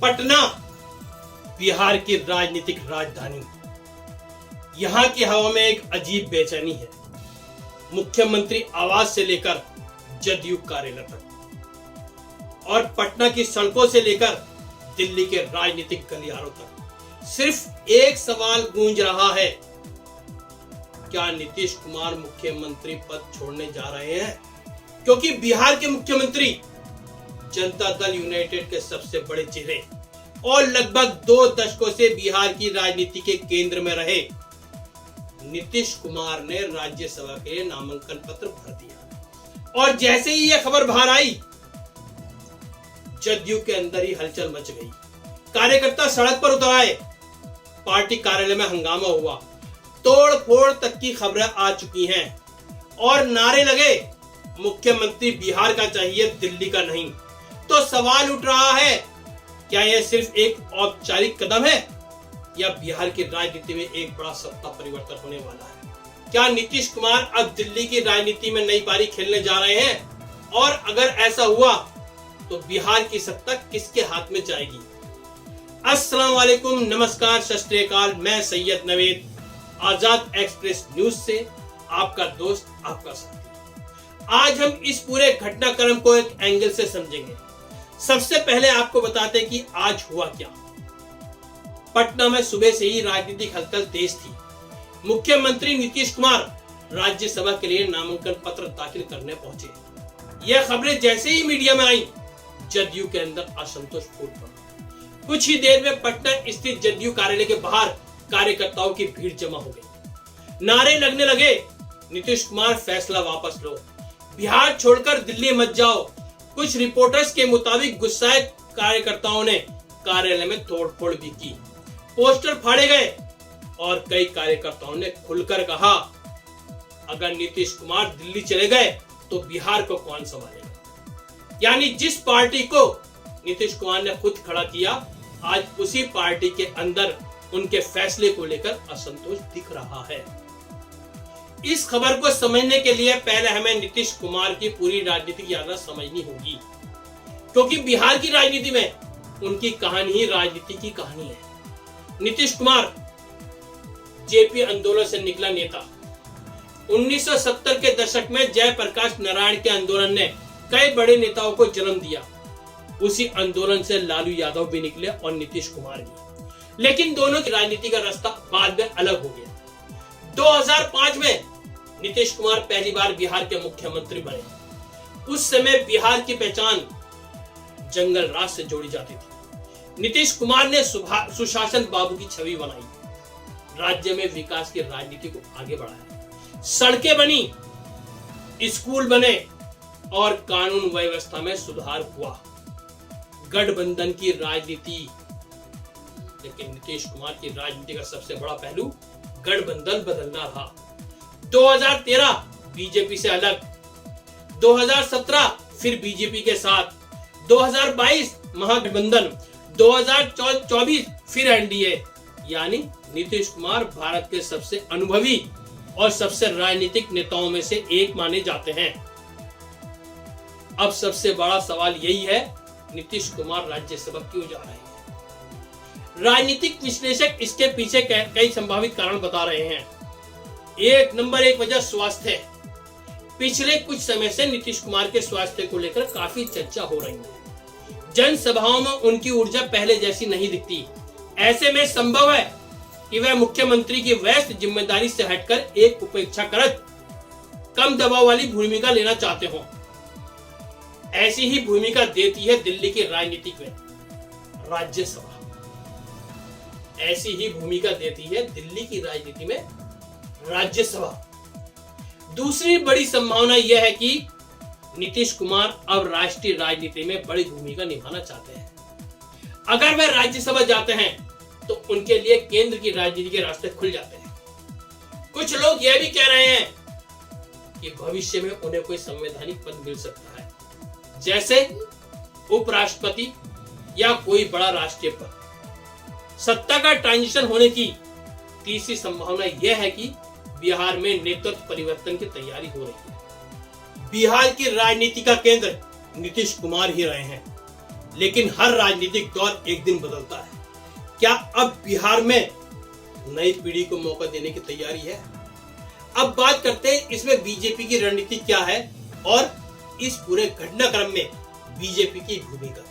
पटना बिहार की राजनीतिक राजधानी। यहाँ की हवा में एक अजीब बेचैनी है। मुख्यमंत्री आवास से लेकर जदयू कार्यालय तक और पटना की सड़कों से लेकर दिल्ली के राजनीतिक गलियारों तक सिर्फ एक सवाल गूंज रहा है, क्या नीतीश कुमार मुख्यमंत्री पद छोड़ने जा रहे हैं? क्योंकि बिहार के मुख्यमंत्री जनता दल यूनाइटेड के सबसे बड़े चेहरे और लगभग 2 दशकों से बिहार की राजनीति के केंद्र में रहे नीतीश कुमार ने राज्यसभा के लिए नामांकन पत्र भर दिया। और जैसे ही यह खबर बाहर आई, जदयू के अंदर ही हलचल मच गई। कार्यकर्ता सड़क पर उतर आए, पार्टी कार्यालय में हंगामा हुआ, तोड़ फोड़ तक की खबरें आ चुकी हैं और नारे लगे, मुख्यमंत्री बिहार का चाहिए, दिल्ली का नहीं। तो सवाल उठ रहा है, क्या यह सिर्फ एक औपचारिक कदम है या बिहार की राजनीति में एक बड़ा सत्ता परिवर्तन होने वाला है? क्या नीतीश कुमार अब दिल्ली की राजनीति में नई पारी खेलने जा रहे हैं? और अगर ऐसा हुआ तो बिहार की सत्ता किसके हाथ में जाएगी? अस्सलाम वालेकुम, नमस्कार, सत श्री अकाल। मैं सैयद नवेद, आजाद एक्सप्रेस न्यूज से आपका दोस्त, आपका साथी। आज हम इस पूरे घटनाक्रम को एक एंगल से समझेंगे। सबसे पहले आपको बताते हैं कि आज हुआ क्या। पटना में सुबह से ही राजनीतिक हलचल तेज थी। मुख्यमंत्री नीतीश कुमार राज्यसभा के लिए नामांकन पत्र दाखिल करने पहुंचे। यह खबरें जैसे ही मीडिया में आई, जदयू के अंदर असंतोष फूट पड़ा। कुछ ही देर में पटना स्थित जदयू कार्यालय के बाहर कार्यकर्ताओं की भीड़ जमा हो गई। नारे लगने लगे, नीतीश कुमार फैसला वापस लो, बिहार छोड़कर दिल्ली मत जाओ। कुछ रिपोर्टर्स के मुताबिक गुस्साए कार्यकर्ताओं ने कार्यालय में तोड़फोड़ भी की, पोस्टर फाड़े गए और कई कार्यकर्ताओं ने खुलकर कहा, अगर नीतीश कुमार दिल्ली चले गए तो बिहार को कौन संभालेगा? यानी जिस पार्टी को नीतीश कुमार ने खुद खड़ा किया, आज उसी पार्टी के अंदर उनके फैसले को लेकर असंतोष दिख रहा है। इस खबर को समझने के लिए पहले हमें नीतीश कुमार की पूरी राजनीतिक यात्रा समझनी होगी, क्योंकि बिहार की राजनीति में उनकी कहानी ही राजनीति की कहानी है। नीतीश कुमार जेपी आंदोलन से निकला नेता। 1970 के दशक में जयप्रकाश नारायण के आंदोलन ने कई बड़े नेताओं को जन्म दिया। उसी आंदोलन से लालू यादव भी निकले और नीतीश कुमार भी, लेकिन दोनों की राजनीति का रास्ता बाद में अलग हो गया। 2005 में नीतीश कुमार पहली बार बिहार के मुख्यमंत्री बने। उस समय बिहार की पहचान जंगल राज से जोड़ी जाती थी। नीतीश कुमार ने सुशासन बाबू की छवि बनाई, राज्य में विकास की राजनीति को आगे बढ़ाया, सड़कें बनी, स्कूल बने और कानून व्यवस्था में सुधार हुआ। गठबंधन की राजनीति, लेकिन नीतीश कुमार की राजनीति का सबसे बड़ा पहलू गठबंधन बदलना रहा। 2013 बीजेपी से अलग, 2017 फिर बीजेपी के साथ, 2022 महागठबंधन, 2024 फिर एनडीए। यानी नीतीश कुमार भारत के सबसे अनुभवी और सबसे राजनीतिक नेताओं में से एक माने जाते हैं। अब सबसे बड़ा सवाल यही है, नीतीश कुमार राज्यसभा क्यों जा रहे हैं? राजनीतिक विश्लेषक इसके पीछे कई संभावित कारण बता रहे हैं। नंबर 1 वजह स्वास्थ्य है। पिछले कुछ समय से नीतीश कुमार के स्वास्थ्य को लेकर काफी चर्चा हो रही है। जनसभाओं में उनकी ऊर्जा पहले जैसी नहीं दिखती। ऐसे में संभव है कि वह मुख्यमंत्री की व्यस्त जिम्मेदारी से हटकर एक उपेक्षाकृत कम दबाव वाली भूमिका लेना चाहते हो। ऐसी ही भूमिका देती है दिल्ली की राजनीति में राज्यसभा। ऐसी ही भूमिका देती है दिल्ली की राजनीति में राज्यसभा। दूसरी बड़ी संभावना यह है कि नीतीश कुमार अब राष्ट्रीय राजनीति में बड़ी भूमिका निभाना चाहते हैं। अगर वह राज्यसभा जाते हैं तो उनके लिए केंद्र की राजनीति के रास्ते खुल जाते हैं। कुछ लोग यह भी कह रहे हैं कि भविष्य में उन्हें कोई संवैधानिक पद मिल सकता है, जैसे उपराष्ट्रपति या कोई बड़ा राष्ट्रीय पद। सत्ता का ट्रांजिशन होने की तीसरी संभावना यह है कि बिहार में नेतृत्व परिवर्तन की तैयारी हो रही है। बिहार की राजनीति का केंद्र नीतीश कुमार ही रहे हैं। लेकिन हर राजनीतिक दौर एक दिन बदलता है। क्या अब बिहार में नई पीढ़ी को मौका देने की तैयारी है? अब बात करते हैं इसमें बीजेपी की रणनीति क्या है और इस पूरे घटनाक्रम में बीजेपी की भूमिका।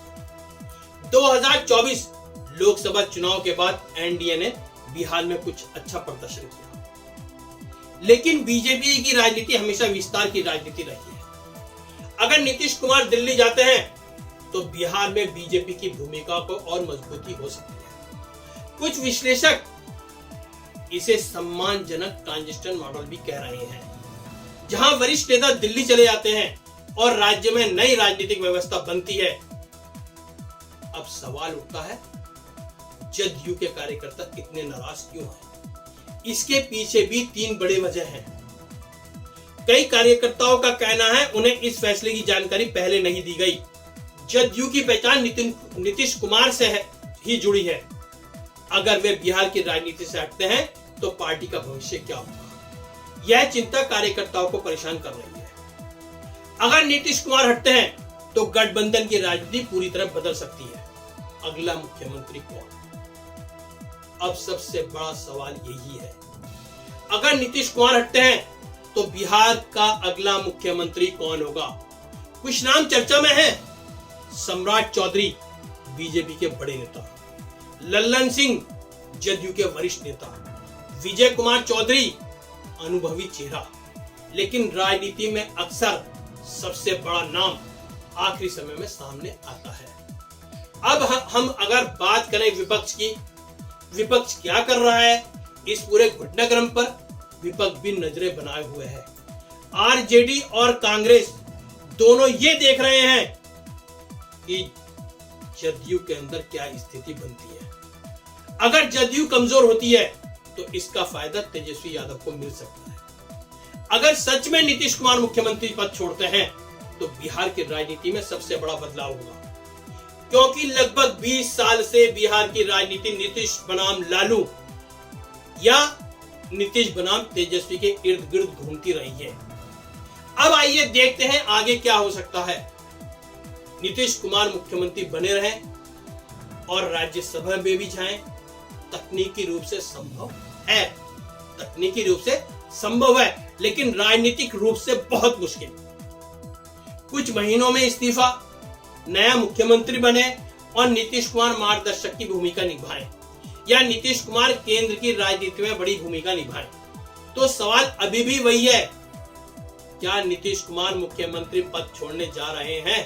2024 लोकसभा चुनाव के बाद एनडीए ने बिहार में कुछ अच्छा प्रदर्शन किया, लेकिन बीजेपी की राजनीति हमेशा विस्तार की राजनीति रही है। अगर नीतीश कुमार दिल्ली जाते हैं तो बिहार में बीजेपी की भूमिका को और मजबूती हो सकती है। कुछ विश्लेषक इसे सम्मानजनक ट्रांजिशन मॉडल भी कह रहे हैं, जहां वरिष्ठ नेता दिल्ली चले जाते हैं और राज्य में नई राजनीतिक व्यवस्था बनती है। अब सवाल उठता है, जदयू के कार्यकर्ता इतने नाराज क्यों हैं? इसके पीछे भी 3 बड़े वजह हैं। कई कार्यकर्ताओं का कहना है उन्हें इस फैसले की जानकारी पहले नहीं दी गई। जदयू की पहचान नीतीश कुमार से ही जुड़ी है। अगर वे बिहार की राजनीति से हटते हैं तो पार्टी का भविष्य क्या होगा? यह चिंता कार्यकर्ताओं को परेशान कर रही है। अगर नीतीश कुमार हटते हैं तो गठबंधन की राजनीति पूरी तरह बदल सकती है। अगला मुख्यमंत्री कौन? अब सबसे बड़ा सवाल यही है। अगर नीतीश कुमार हटते हैं तो बिहार का अगला मुख्यमंत्री कौन होगा? कुछ नाम चर्चा में है। सम्राट चौधरी बीजेपी के बड़े नेता, लल्लन सिंह जदयू के वरिष्ठ नेता, विजय कुमार चौधरी अनुभवी चेहरा। लेकिन राजनीति में अक्सर सबसे बड़ा नाम आखिरी समय में सामने आता है। अब हम अगर बात करें विपक्ष की, विपक्ष क्या कर रहा है इस पूरे घटनाक्रम पर? विपक्ष भी नजरें बनाए हुए है। आरजेडी और कांग्रेस दोनों ये देख रहे हैं कि जदयू के अंदर क्या स्थिति बनती है। अगर जदयू कमजोर होती है तो इसका फायदा तेजस्वी यादव को मिल सकता है। अगर सच में नीतीश कुमार मुख्यमंत्री पद छोड़ते हैं तो बिहार की राजनीति में सबसे बड़ा बदलाव होगा, क्योंकि लगभग 20 साल से बिहार की राजनीति नीतीश बनाम लालू या नीतीश बनाम तेजस्वी के इर्द गिर्द घूमती रही है। अब आइए देखते हैं आगे क्या हो सकता है। नीतीश कुमार मुख्यमंत्री बने रहें और राज्यसभा में भी जाएं, तकनीकी रूप से संभव है। तकनीकी रूप से संभव है, लेकिन राजनीतिक रूप से बहुत मुश्किल। कुछ महीनों में इस्तीफा, नया मुख्यमंत्री बने और नीतीश कुमार मार्गदर्शक की भूमिका निभाएं, या नीतीश कुमार केंद्र की राजनीति में बड़ी भूमिका निभाएं। तो सवाल अभी भी वही है, क्या नीतीश कुमार मुख्यमंत्री पद छोड़ने जा रहे हैं?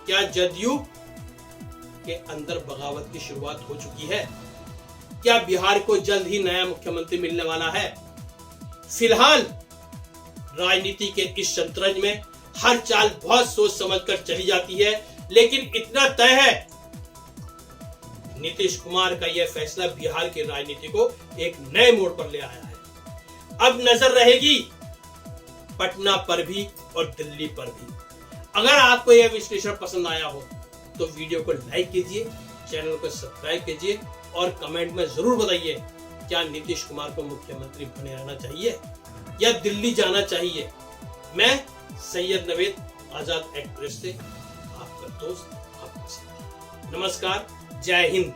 क्या जदयू के अंदर बगावत की शुरुआत हो चुकी है? क्या बिहार को जल्द ही नया मुख्यमंत्री मिलने वाला है? फिलहाल राजनीति के इस शतरंज में हर चाल बहुत सोच समझकर चली जाती है, लेकिन इतना तय है, नीतीश कुमार का यह फैसला बिहार की राजनीति को एक नए मोड़ पर ले आया है। अब नजर रहेगी पटना पर भी और दिल्ली पर भी। अगर आपको यह विश्लेषण पसंद आया हो तो वीडियो को लाइक कीजिए, चैनल को सब्सक्राइब कीजिए और कमेंट में जरूर बताइए, क्या नीतीश कुमार को मुख्यमंत्री बने रहना चाहिए या दिल्ली जाना चाहिए? मैं सैयद नवेद, आजाद एक्सप्रेस से आपका दोस्त, आपका साथी। नमस्कार, जय हिंद।